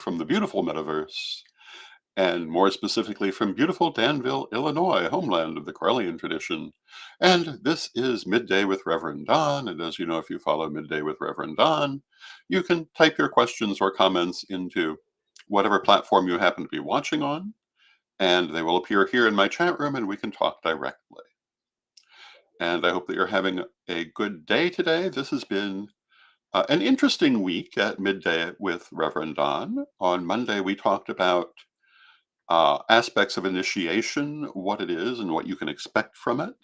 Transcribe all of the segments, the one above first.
from the beautiful metaverse, and more specifically from beautiful Danville, Illinois, homeland of the Correllian tradition. And this is Midday with Reverend Don. And as you know, if you follow Midday with Reverend Don, you can type your questions or comments into whatever platform you happen to be watching on, and they will appear here in my chat room and we can talk directly. And I hope that you're having a good day today. This has been an interesting week at Midday with Reverend Don. On Monday, we talked about aspects of initiation, what it is, and what you can expect from it.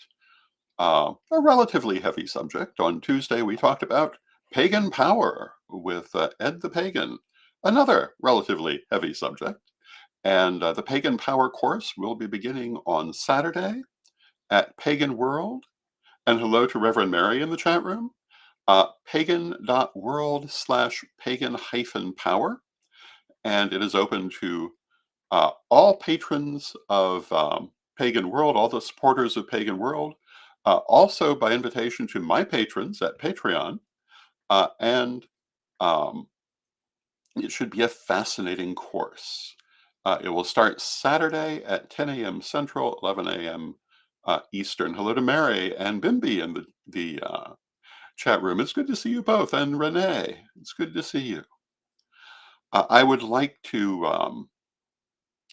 A relatively heavy subject. On Tuesday, we talked about pagan power with Ed the Pagan, another relatively heavy subject. And the Pagan Power course will be beginning on Saturday at Pagan World. And hello to Reverend Mary in the chat room. Pagan.world/pagan-power. And it is open to all patrons of Pagan World, all the supporters of Pagan World, also by invitation to my patrons at Patreon. And it should be a fascinating course. It will start Saturday at 10 a.m. Central, 11 a.m. Eastern. Hello to Mary and Bimby in the chat room. It's good to see you both. And Renee, it's good to see you. I would like to,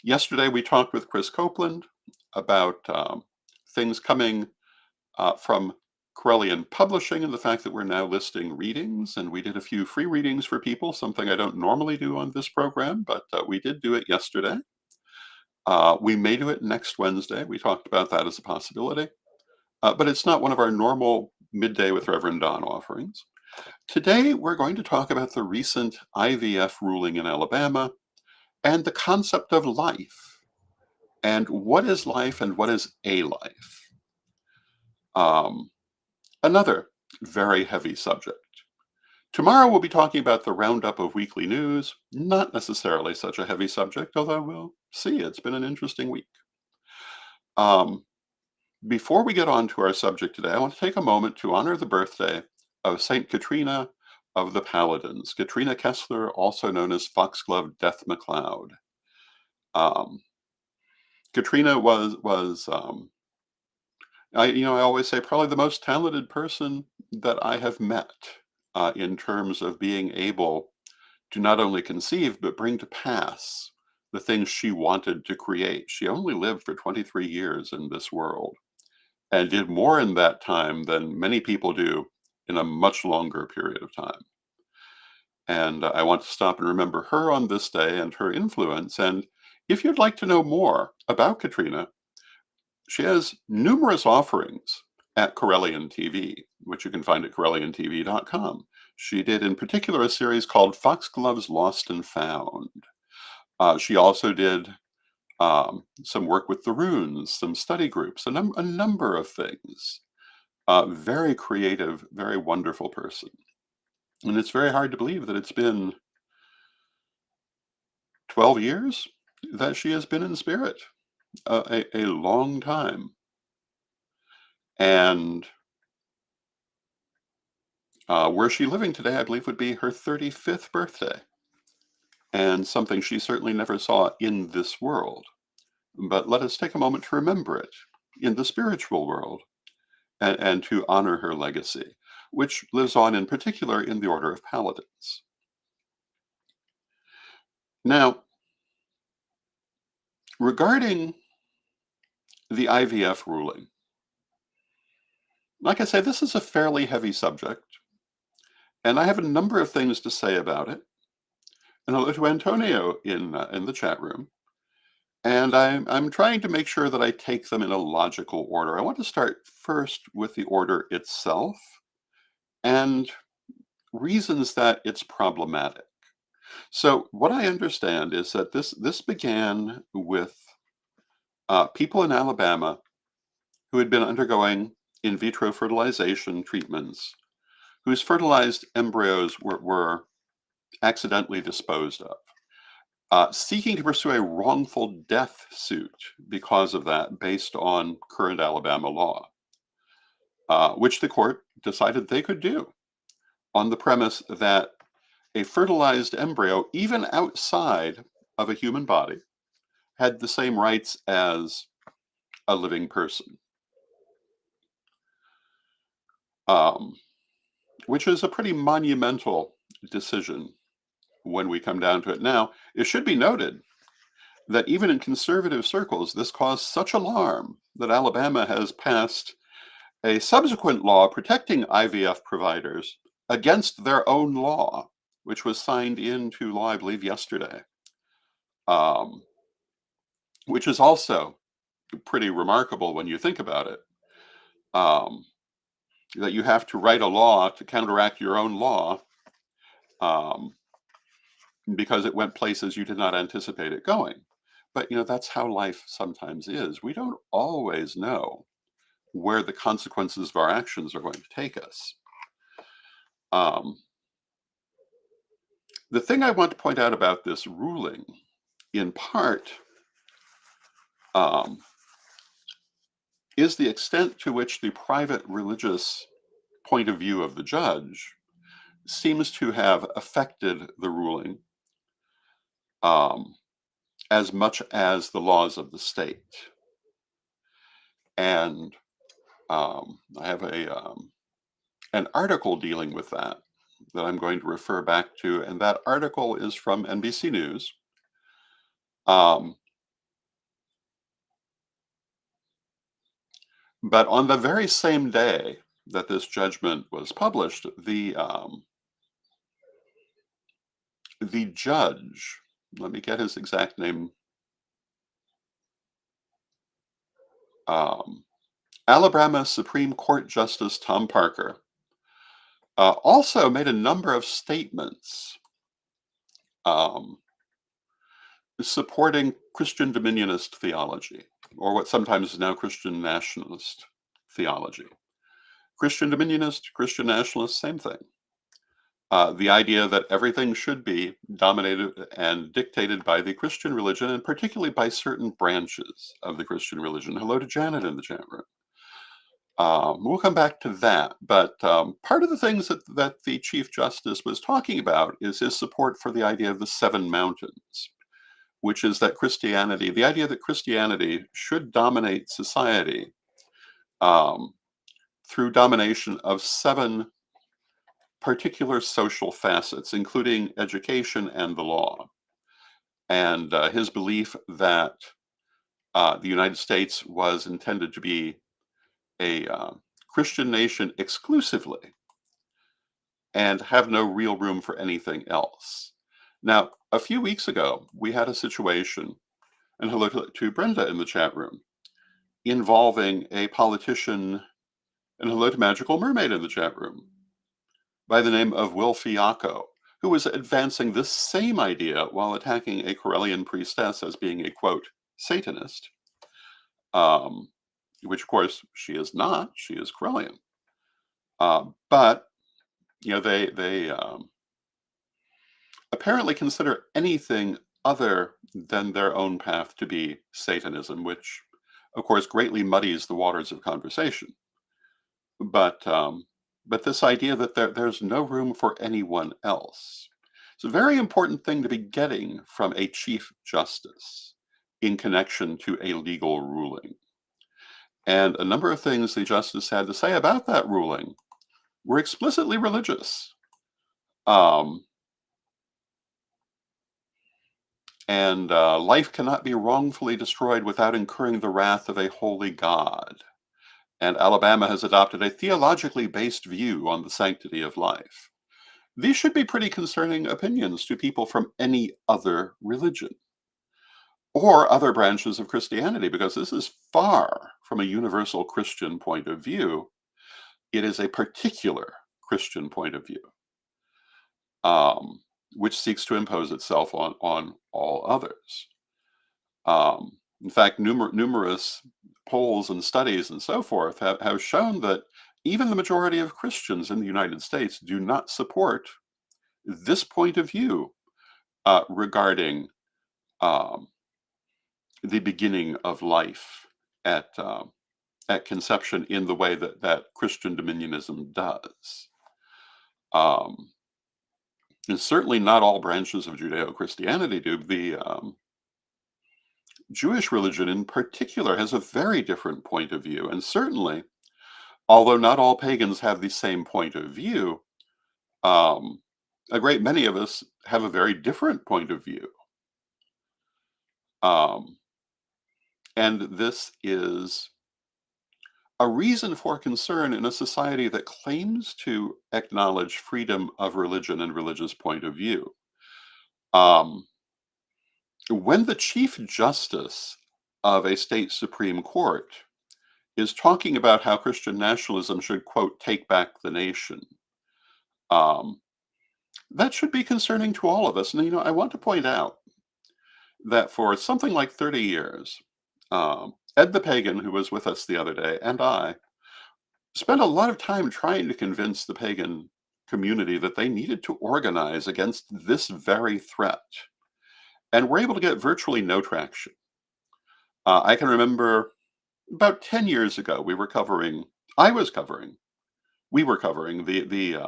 yesterday we talked with Chris Copeland about things coming from Correllian Publishing and the fact that we're now listing readings. And we did a few free readings for people, something I don't normally do on this program, but we did do it yesterday. We may do it next Wednesday. We talked about that as a possibility. But it's not one of our normal Midday with Reverend Don offerings. Today, we're going to talk about the recent IVF ruling in Alabama and the concept of life, and what is life and what is a life. Another very heavy subject. Tomorrow, we'll be talking about the roundup of weekly news, not necessarily such a heavy subject, although we'll see. It's been an interesting week. Before we get on to our subject today, I want to take a moment to honor the birthday of St. Katrina of the Paladins, Katrina Kessler, also known as Foxglove Death MacLeod. Katrina was I always say probably the most talented person that I have met in terms of being able to not only conceive but bring to pass the things she wanted to create. She only lived for 23 years in this world and did more in that time than many people do in a much longer period of time. And I want to stop and remember her on this day and her influence. And if you'd like to know more about Katrina, she has numerous offerings at Correllian TV, which you can find at CorrellianTV.com. She did in particular a series called Foxgloves Lost and Found. She also did some work with the runes, some study groups, a number of things. Very creative, very wonderful person. And it's very hard to believe that it's been 12 years that she has been in spirit, a long time. And were she living today, I believe would be her 35th birthday, and something she certainly never saw in this world. But let us take a moment to remember it in the spiritual world and to honor her legacy, which lives on in particular in the Order of Paladins. Now, regarding the IVF ruling, like I say, this is a fairly heavy subject, and I have a number of things to say about it. And hello to Antonio in the chat room. And I'm trying to make sure that I take them in a logical order. I want to start first with the order itself and reasons that it's problematic. So what I understand is that this began with people in Alabama who had been undergoing in vitro fertilization treatments, whose fertilized embryos were accidentally disposed of. Seeking to pursue a wrongful death suit because of that based on current Alabama law, which the court decided they could do on the premise that a fertilized embryo, even outside of a human body, had the same rights as a living person, um, which is a pretty monumental decision when we come down to it. Now, it should be noted that even in conservative circles, this caused such alarm that Alabama has passed a subsequent law protecting IVF providers against their own law, which was signed into law, I believe, yesterday, um, which is also pretty remarkable when you think about it. Um, that you have to write a law to counteract your own law, um, because it went places you did not anticipate it going. But that's how life sometimes is. We don't always know where the consequences of our actions are going to take us. Um, the thing I want to point out about this ruling, in part, um, is the extent to which the private religious point of view of the judge seems to have affected the ruling, um, as much as the laws of the state. And I have an article dealing with that I'm going to refer back to, and that article is from NBC News. Um, but on the very same day that this judgment was published, the judge, let me get his exact name, um, Alabama Supreme Court Justice Tom Parker, also made a number of statements, um, supporting Christian dominionist theology, or what sometimes is now Christian nationalist theology. Christian dominionist, Christian nationalist, same thing. The idea that everything should be dominated and dictated by the Christian religion, and particularly by certain branches of the Christian religion. Hello to Janet in the chat room. We'll come back to that, but part of the things that the Chief Justice was talking about is his support for the idea of the seven mountains, which is that Christianity, the idea that Christianity should dominate society, um, through domination of seven particular social facets, including education and the law. And his belief that the United States was intended to be a Christian nation exclusively and have no real room for anything else. Now, a few weeks ago, we had a situation, and hello to Brenda in the chat room, involving a politician, and hello to Magical Mermaid in the chat room, by the name of Will Fiacco, who was advancing this same idea while attacking a Corellian priestess as being a, quote, Satanist, um, which, of course, she is not. She is Corellian. But, they apparently consider anything other than their own path to be Satanism, which, of course, greatly muddies the waters of conversation. But this idea that there's no room for anyone else. It's a very important thing to be getting from a Chief Justice in connection to a legal ruling. And a number of things the Justice had to say about that ruling were explicitly religious. Um, and life cannot be wrongfully destroyed without incurring the wrath of a holy God. And Alabama has adopted a theologically based view on the sanctity of life. These should be pretty concerning opinions to people from any other religion or other branches of Christianity, because this is far from a universal Christian point of view. It is a particular Christian point of view, um, which seeks to impose itself on all others. In fact, numerous polls and studies and so forth have shown that even the majority of Christians in the United States do not support this point of view regarding um, the beginning of life at conception in the way that Christian dominionism does. Um, And certainly not all branches of Judeo-Christianity do. The Jewish religion in particular has a very different point of view. And certainly, although not all pagans have the same point of view, um, a great many of us have a very different point of view. Um, and this is a reason for concern in a society that claims to acknowledge freedom of religion and religious point of view. Um, when the Chief Justice of a state Supreme Court is talking about how Christian nationalism should, quote, take back the nation, um, that should be concerning to all of us. And, I want to point out that for something like 30 years, Ed the Pagan, who was with us the other day, and I spent a lot of time trying to convince the pagan community that they needed to organize against this very threat. And we're able to get virtually no traction. I can remember about 10 years ago, I was covering, we were covering the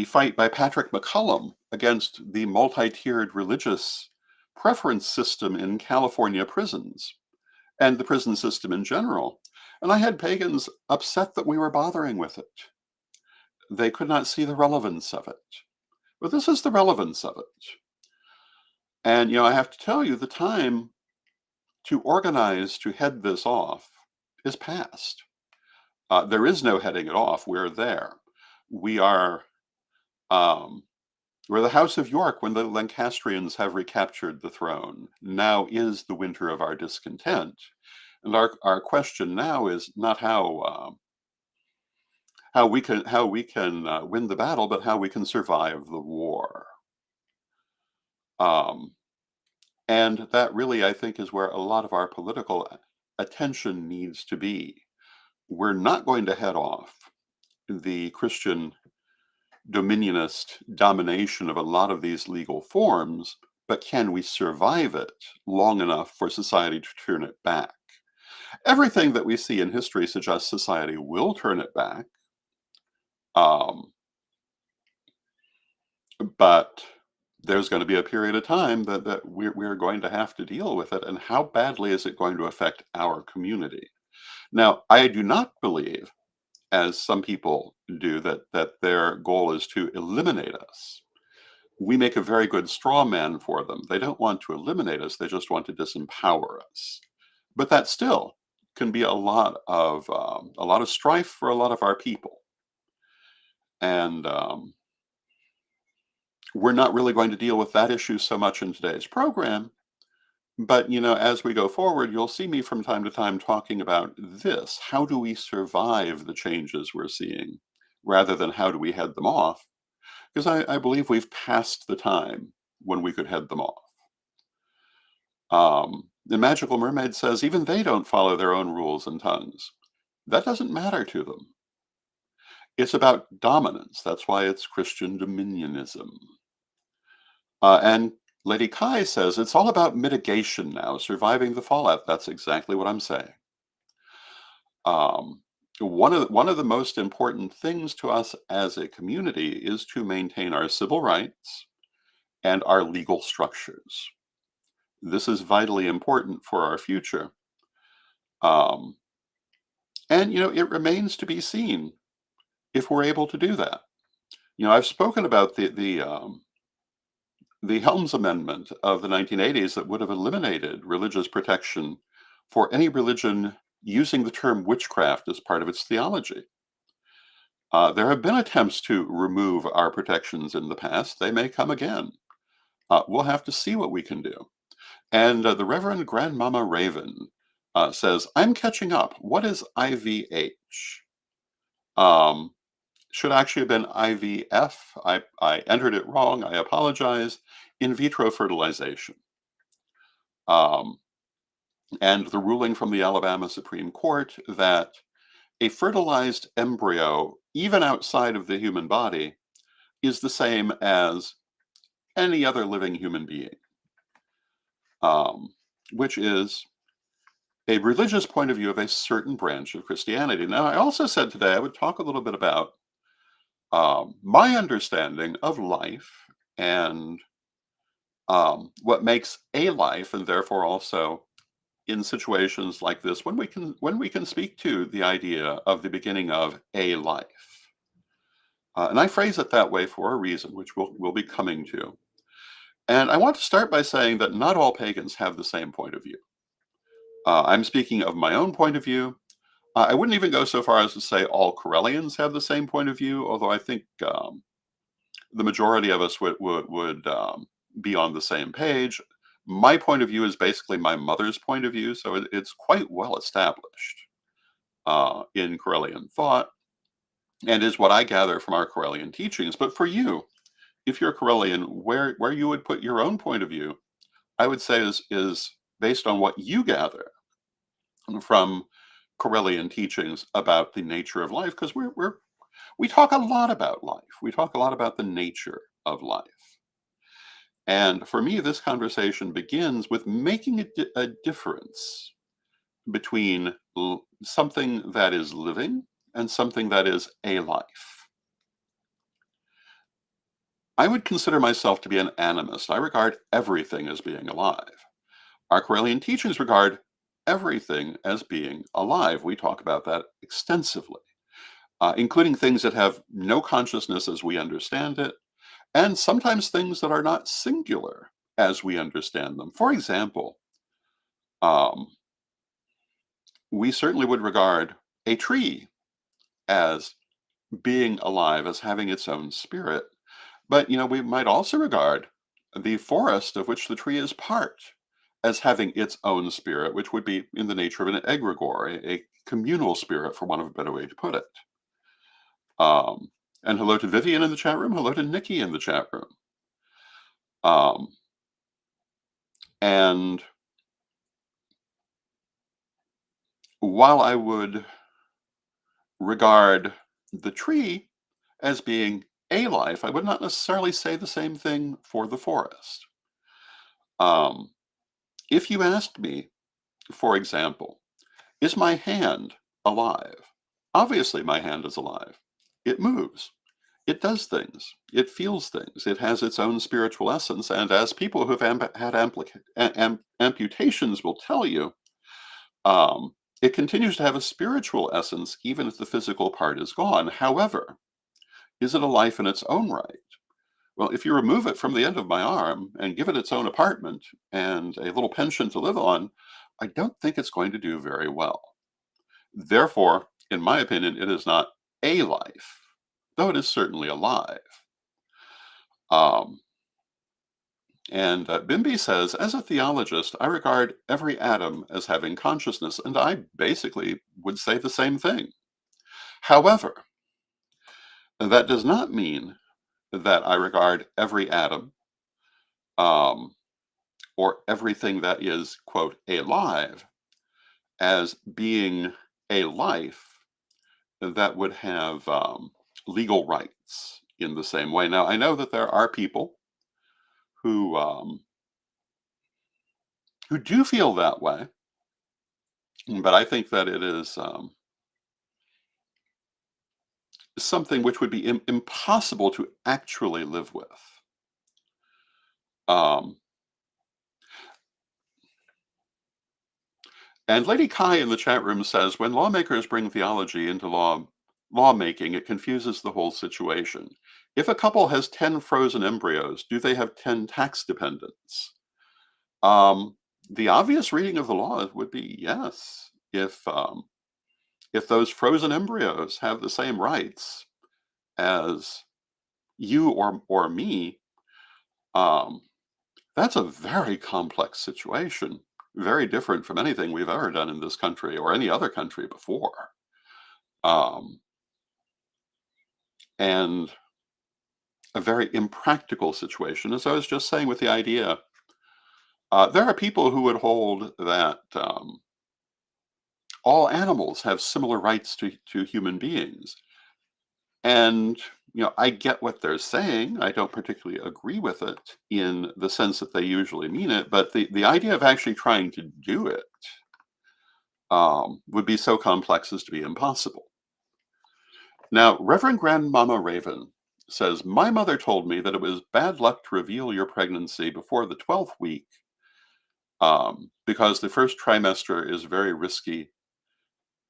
fight by Patrick McCollum against the multi-tiered religious preference system in California prisons and the prison system in general. And I had pagans upset that we were bothering with it. They could not see the relevance of it. But this is the relevance of it. And, I have to tell you, the time to organize to head this off is past. There is no heading it off. We're there. We are, um, we're the House of York when the Lancastrians have recaptured the throne. Now is the winter of our discontent. And our question now is not how we can win the battle, but how we can survive the war. Um, and that really, I think, is where a lot of our political attention needs to be. We're not going to head off the Christian dominionist domination of a lot of these legal forms, but can we survive it long enough for society to turn it back? Everything that we see in history suggests society will turn it back. Um, but there's going to be a period of time that we're going to have to deal with it. And how badly is it going to affect our community? Now, I do not believe, as some people do, that their goal is to eliminate us. We make a very good straw man for them. They don't want to eliminate us, they just want to disempower us. But that still can be a lot of strife for a lot of our people. And we're not really going to deal with that issue so much in today's program. But, as we go forward, you'll see me from time to time talking about this. How do we survive the changes we're seeing rather than how do we head them off? Because I believe we've passed the time when we could head them off. The Magical Mermaid says even they don't follow their own rules and tongues. That doesn't matter to them. It's about dominance. That's why it's Christian dominionism. And Lady Kai says it's all about mitigation now, surviving the fallout. That's exactly what I'm saying. Um, one of the most important things to us as a community is to maintain our civil rights and our legal structures. This is vitally important for our future. Um, and it remains to be seen if we're able to do that. I've spoken about the Helms Amendment of the 1980s that would have eliminated religious protection for any religion using the term witchcraft as part of its theology. There have been attempts to remove our protections in the past. They may come again. We'll have to see what we can do. And the Reverend Grandmama Raven says, I'm catching up. What is IVH? Um, should actually have been IVF. I entered it wrong. I apologize. In vitro fertilization. Um, and the ruling from the Alabama Supreme Court that a fertilized embryo, even outside of the human body, is the same as any other living human being, um, which is a religious point of view of a certain branch of Christianity. Now, I also said today I would talk a little bit about My understanding of life and what makes a life, and therefore also in situations like this, when we can speak to the idea of the beginning of a life, and I phrase it that way for a reason, which we'll be coming to. And I want to start by saying that not all pagans have the same point of view. I'm speaking of my own point of view. I wouldn't even go so far as to say all Corellians have the same point of view, although I think the majority of us would be on the same page. My point of view is basically my mother's point of view, so it's quite well established in Corellian thought, and is what I gather from our Corellian teachings. But for you, if you're Corellian, where you would put your own point of view, I would say is based on what you gather from Corellian teachings about the nature of life, because we talk a lot about life. We talk a lot about the nature of life. And for me, this conversation begins with making a difference between something that is living and something that is a life. I would consider myself to be an animist. I regard everything as being alive. Our Corellian teachings regard everything as being alive. We talk about that extensively, including things that have no consciousness as we understand it, and sometimes things that are not singular as we understand them. For example, um, we certainly would regard a tree as being alive, as having its own spirit. But, we might also regard the forest of which the tree is part as having its own spirit, which would be in the nature of an egregore, a communal spirit, for want of a better way to put it. And hello to Vivian in the chat room. Hello to Nikki in the chat room. Um, and while I would regard the tree as being a life, I would not necessarily say the same thing for the forest. Um, if you asked me, for example, is my hand alive? Obviously, my hand is alive. It moves. It does things. It feels things. It has its own spiritual essence. And as people who have had amputations will tell you, um, it continues to have a spiritual essence even if the physical part is gone. However, is it a life in its own right? Well, if you remove it from the end of my arm and give it its own apartment and a little pension to live on, I don't think it's going to do very well. Therefore, in my opinion, it is not a life, though it is certainly alive. Um, and Bimby says, as a theologist, I regard every atom as having consciousness, and I basically would say the same thing. However, that does not mean that I regard every atom um, or everything that is, quote, alive as being a life that would have legal rights in the same way. Now, I know that there are people who um, who do feel that way, but I think that it is something which would be impossible to actually live with. Um, and Lady Kai in the chat room says, when lawmakers bring theology into lawmaking, it confuses the whole situation. If a couple has 10 frozen embryos, do they have 10 tax dependents? Um, the obvious reading of the law would be yes. If those frozen embryos have the same rights as you or me, um, that's a very complex situation, very different from anything we've ever done in this country or any other country before. Um, and a very impractical situation, as I was just saying with the idea. There are people who would hold that all animals have similar rights to human beings. And, I get what they're saying. I don't particularly agree with it in the sense that they usually mean it, but the idea of actually trying to do it would be so complex as to be impossible. Now, Reverend Grandmama Raven says, my mother told me that it was bad luck to reveal your pregnancy before the 12th week because the first trimester is very risky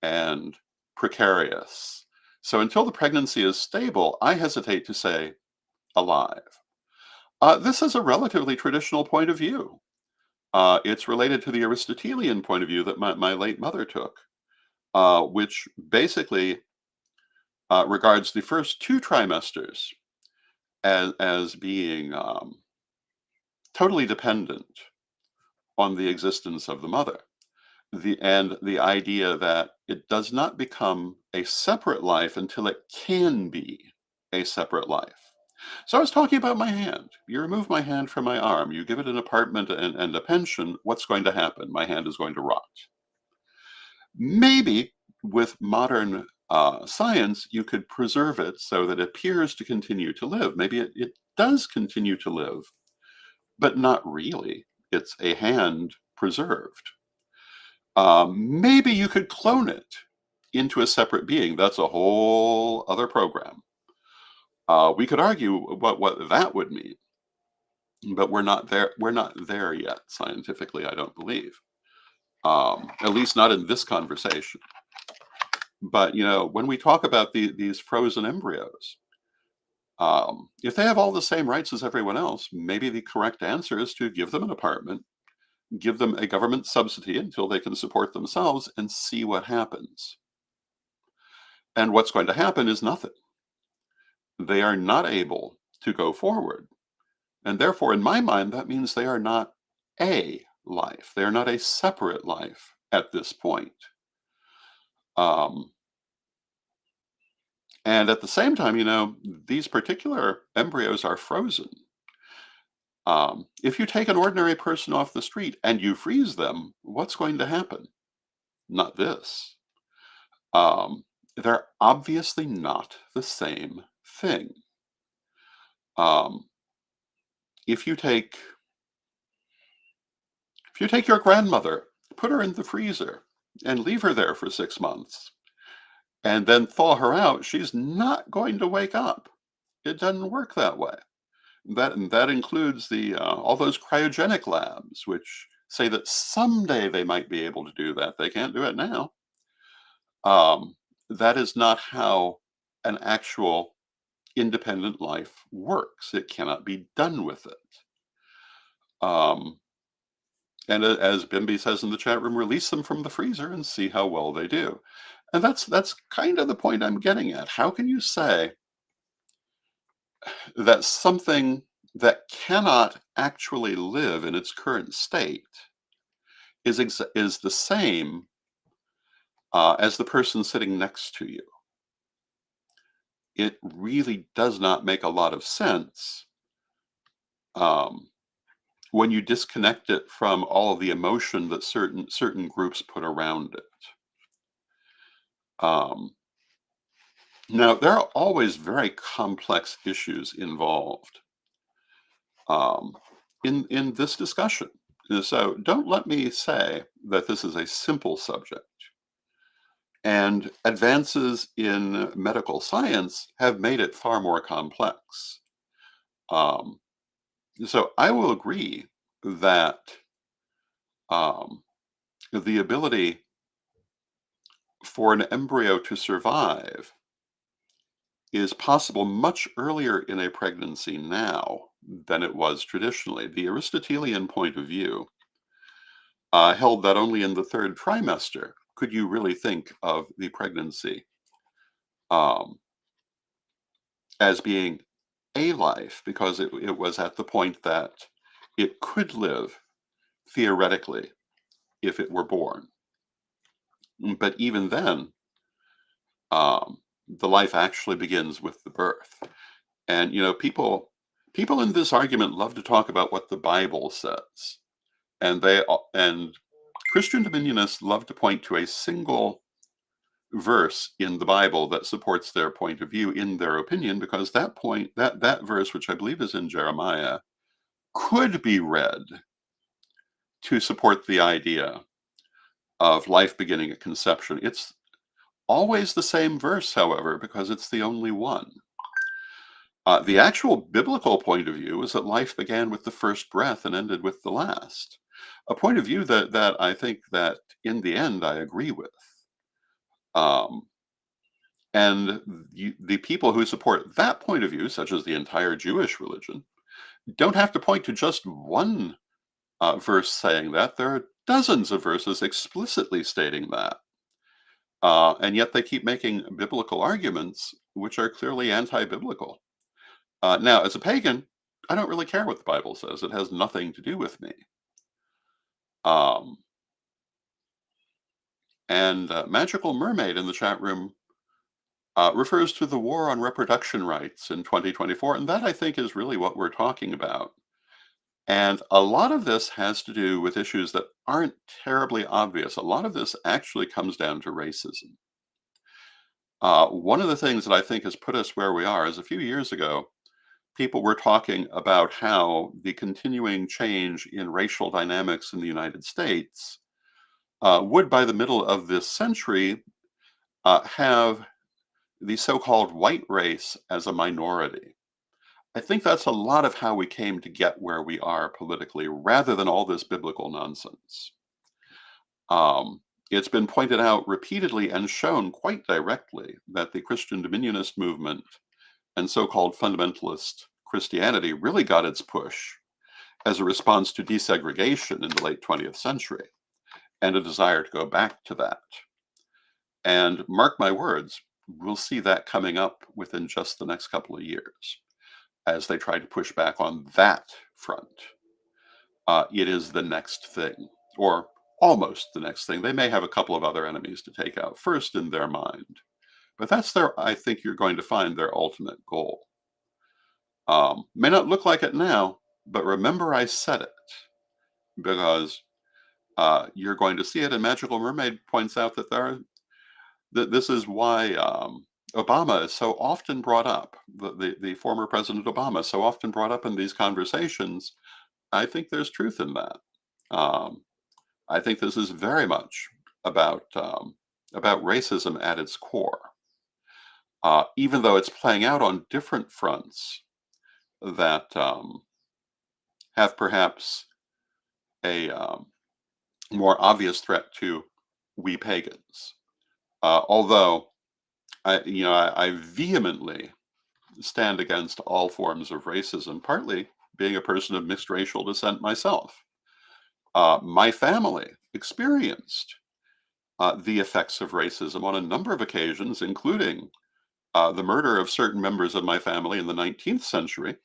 and precarious. So until the pregnancy is stable, I hesitate to say alive. This is a relatively traditional point of view. It's related to the Aristotelian point of view that my late mother took, which basically regards the first two trimesters as being totally dependent on the existence of the mother. The idea that it does not become a separate life until it can be a separate life. So I was talking about my hand. You remove my hand from my arm, you give it an apartment and a pension, what's going to happen? My hand is going to rot. Maybe with modern science, you could preserve it so that it appears to continue to live. Maybe it does continue to live, but not really. It's a hand preserved. Maybe you could clone it into a separate being. That's a whole other program. We could argue what that would mean, but we're not there. We're not there yet scientifically. I don't believe, at least not in this conversation. But when we talk about these frozen embryos, if they have all the same rights as everyone else, maybe the correct answer is to give them an apartment, give them a government subsidy until they can support themselves, and see what happens. And what's going to happen is nothing. They are not able to go forward. And therefore, in my mind, that means they are not a life. They are not a separate life at this point. Um, and at the same time, these particular embryos are frozen. If you take an ordinary person off the street and you freeze them, what's going to happen? Not this. Um, they're obviously not the same thing. Um, if you take your grandmother, put her in the freezer and leave her there for 6 months, and then thaw her out, she's not going to wake up. It doesn't work that way. That includes the all those cryogenic labs, which say that someday they might be able to do that. They can't do it now. Um, that is not how an actual independent life works. It cannot be done with it. Um, and as Bimby says in the chat room, release them from the freezer and see how well they do. And that's kind of the point I'm getting at. How can you say that something that cannot actually live in its current state is the same as the person sitting next to you? It really does not make a lot of sense um, when you disconnect it from all of the emotion that certain groups put around it. Um, Now, there are always very complex issues involved um, in this discussion. So don't let me say that this is a simple subject. And advances in medical science have made it far more complex. Um, so I will agree that um, the ability for an embryo to survive is possible much earlier in a pregnancy now than it was traditionally. The Aristotelian point of view held that only in the third trimester could you really think of the pregnancy um, as being a life, because it was at the point that it could live theoretically if it were born. But even then, um, the life actually begins with the birth. And people in this argument love to talk about what the Bible says, and and Christian dominionists love to point to a single verse in the Bible that supports their point of view in their opinion, because that verse, which I believe is in Jeremiah, could be read to support the idea of life beginning at conception. It's always the same verse, however, because it's the only one. The actual biblical point of view is that life began with the first breath and ended with the last. A point of view that I think that in the end I agree with. Um, and the people who support that point of view, such as the entire Jewish religion, don't have to point to just one verse saying that. There are dozens of verses explicitly stating that. And yet they keep making biblical arguments which are clearly anti biblical. Now, as a pagan, I don't really care what the Bible says. It has nothing to do with me. Um, and Magical Mermaid in the chat room refers to the war on reproduction rights in 2024. And that, I think, is really what we're talking about. And a lot of this has to do with issues that aren't terribly obvious. A lot of this actually comes down to racism. One of the things that I think has put us where we are is a few years ago, people were talking about how the continuing change in racial dynamics in the United States would, by the middle of this century, have the so called white race as a minority. I think that's a lot of how we came to get where we are politically, rather than all this biblical nonsense. Um, it's been pointed out repeatedly and shown quite directly that the Christian dominionist movement and so called fundamentalist Christianity really got its push as a response to desegregation in the late 20th century and a desire to go back to that. And mark my words, we'll see that coming up within just the next couple of years as they try to push back on that front. It is the next thing, or almost the next thing. They may have a couple of other enemies to take out first in their mind, but that's their, I think you're going to find their ultimate goal. May not look like it now, but remember I said it, because you're going to see it. And Magical Mermaid points out that that this is why Obama is so often brought up. The former President Obama is so often brought up in these conversations. I think there's truth in that. Um, I think this is very much about racism at its core, even though it's playing out on different fronts that have perhaps a more obvious threat to we pagans. Although I vehemently stand against all forms of racism, partly being a person of mixed racial descent myself. My family experienced the effects of racism on a number of occasions, including the murder of certain members of my family in the 19th century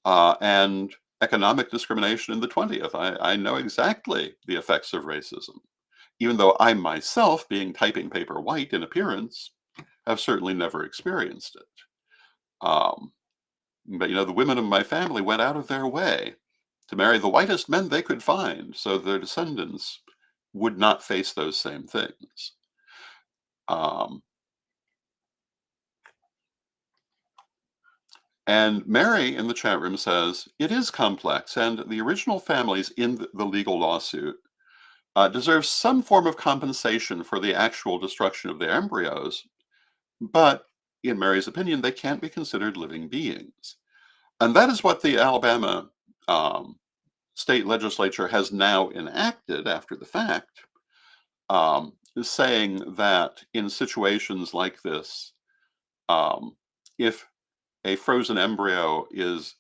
and economic discrimination in the 20th. I know exactly the effects of racism, even though I myself, being typing paper white in appearance, have certainly never experienced it. Um, but the women of my family went out of their way to marry the whitest men they could find so their descendants would not face those same things. Um, and Mary in the chat room says, it is complex, and the original families in the legal lawsuit deserve some form of compensation for the actual destruction of their embryos, but in Mary's opinion, they can't be considered living beings. And that is what the Alabama um, state legislature has now enacted after the fact, saying that in situations like this, if a frozen embryo is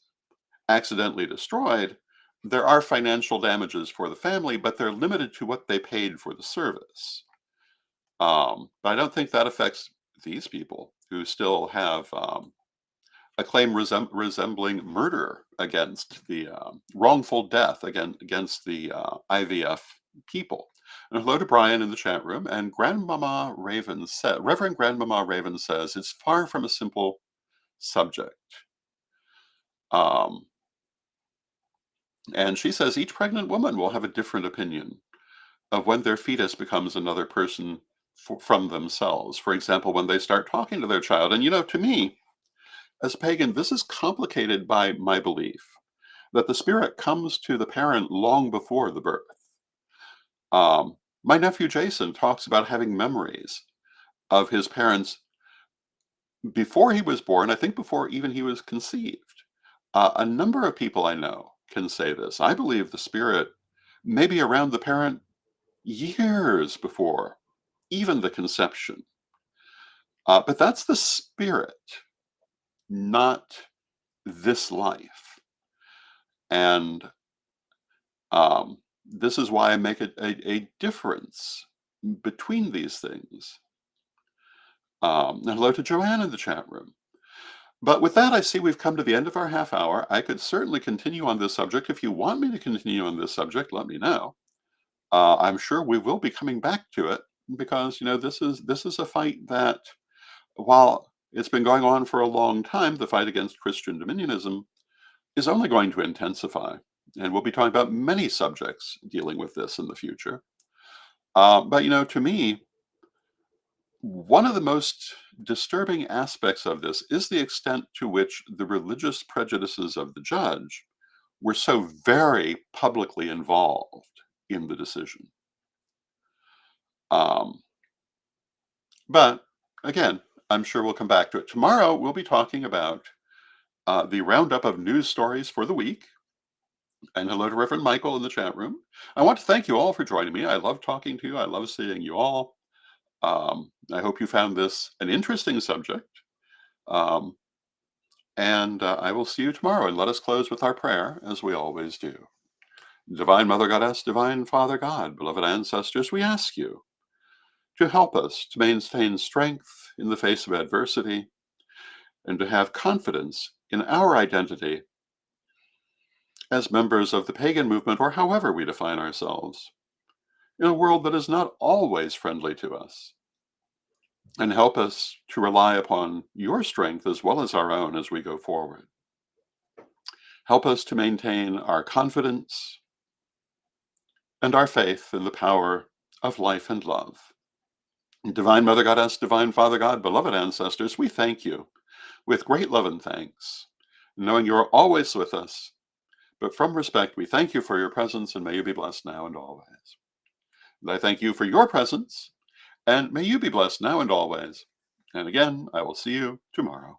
accidentally destroyed, there are financial damages for the family, but they're limited to what they paid for the service. But I don't think that affects these people who still have a claim resembling murder against the wrongful death against the IVF people. And hello to Brian in the chat room. And Grandmama Raven said, Reverend Grandmama Raven says, it's far from a simple subject. Um, and she says each pregnant woman will have a different opinion of when their fetus becomes another person from themselves. For example, when they start talking to their child. And to me, as a pagan, this is complicated by my belief that the spirit comes to the parent long before the birth. My nephew Jason talks about having memories of his parents before he was born, I think before even he was conceived. A number of people I know can say this. I believe the spirit may be around the parent years before even the conception. But that's the spirit, not this life. And this is why I make a difference between these things. And hello to Joanne in the chat room. But with that, I see we've come to the end of our half hour. I could certainly continue on this subject. If you want me to continue on this subject, let me know. I'm sure we will be coming back to it because this is a fight that, while it's been going on for a long time, the fight against Christian dominionism is only going to intensify. And we'll be talking about many subjects dealing with this in the future. But to me, one of the most disturbing aspects of this is the extent to which the religious prejudices of the judge were so very publicly involved in the decision. Um, but again, I'm sure we'll come back to it. Tomorrow, we'll be talking about the roundup of news stories for the week. And hello to Reverend Michael in the chat room. I want to thank you all for joining me. I love talking to you. I love seeing you all. I hope you found this an interesting subject. Um, and I will see you tomorrow. And let us close with our prayer, as we always do. Divine Mother Goddess, Divine Father God, beloved ancestors, we ask you to help us to maintain strength in the face of adversity and to have confidence in our identity as members of the pagan movement, or however we define ourselves, in a world that is not always friendly to us. And help us to rely upon your strength as well as our own as we go forward. Help us to maintain our confidence and our faith in the power of life and love. Divine Mother Goddess, Divine Father God, beloved ancestors, we thank you with great love and thanks, knowing you are always with us. But from respect, we thank you for your presence, and may you be blessed now and always. And I thank you for your presence, and may you be blessed now and always. And again, I will see you tomorrow.